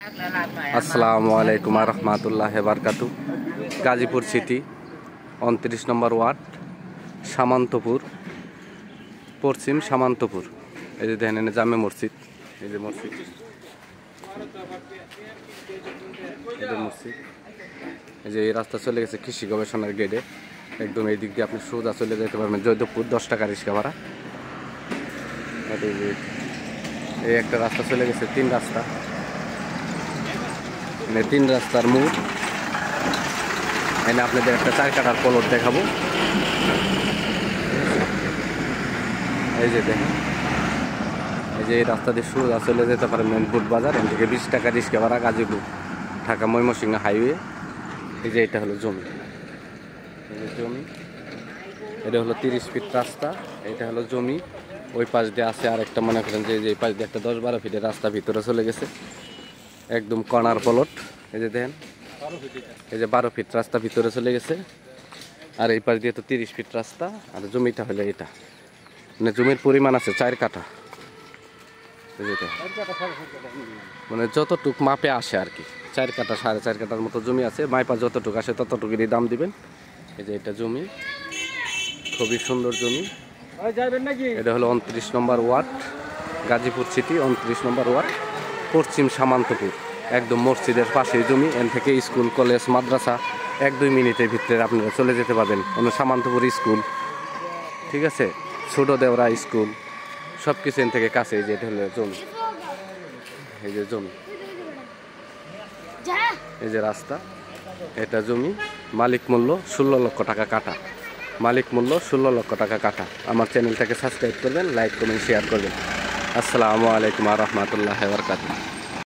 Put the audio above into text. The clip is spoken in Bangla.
আসসালামু আলাইকুম রহমতুল্লাহ বারকাতু। গাজীপুর সিটি 29 নম্বর ওয়ার্ড, সামান্তপুর, পশ্চিম সামান্তপুর। এই যে দেখেন জামে মসজিদ, এই যে মসজিদ, এই যে এই রাস্তা চলে গেছে কৃষি গবেষণার গেটে। একদম এই দিক দিয়ে আপনি সোজা চলে যেতে পারবেন জয়দেবপুর। 10 টাকা রিক্সা ভাড়া। এই একটা রাস্তা চলে গেছে, 3 রাস্তা, মানে 3 রাস্তার মোড়। এনে আপনাদের একটা 4 কাঠার প্লট দেখাবো। এই যে দেখেন, এই যে এই রাস্তা দিয়ে সোজা চলে যেতে পারেন মেনপুর বাজার। এখান থেকে 20 টাকা রিক্সা ভাড়া, গাজীপুর ঢাকা ময়মনসিংহ হাইওয়ে। এই যে এটা হলো জমি, এই যে জমি, এটা হলো 30 ফিট রাস্তা। এটা হলো জমি। ওই পাশ দিয়ে আছে আর একটা, মনে করেন যে এই পাশ দিয়ে একটা 10-12 ফিটের রাস্তা ভিতরে চলে গেছে, একদম কর্নার প্লট। এই যে দেখেন, এই যে 12 ফিট রাস্তা ভিতরে চলে গেছে। আর এই পাশ দিয়ে তো 30 ফিট রাস্তা। আর জমিটা হলো এটা, মানে জমির পরিমাণ আছে 4 কাঠা। মানে যতটুক মাপে আসে আর কি, 4 কাঠা 4.5 কাঠার মতো জমি আছে। মাইপা যতটুকু আসে ততটুকুরই দাম দিবেন। এই যে এটা জমি, খুবই সুন্দর জমি। এটা হলো 29 নম্বর ওয়ার্ড, গাজীপুর সিটি 29 নম্বর ওয়ার্ড, পশ্চিম সামান্তপুর। একদম মসজিদের পাশে জমি। এন থেকে স্কুল, কলেজ, মাদ্রাসা 1-2 মিনিটের ভিতরে আপনারা চলে যেতে পারবেন। সামান্তপুর স্কুল, ঠিক আছে, ছোট দেওরা স্কুল, সব কিছু এন থেকে কাছে। এই যে এটা হলো জমি, এই যে জমি, এই যে রাস্তা, এটা জমি। মালিক মূল্য 16 লক্ষ টাকা কাঠা। মালিক মূল্য 16 লক্ষ টাকা কাঠা। আমার চ্যানেলটাকে সাবস্ক্রাইব করবেন, লাইক কমেন্ট শেয়ার করবেন। আসসালামু আলাইকুম রহমতুল্লাহ বারকাতুহু।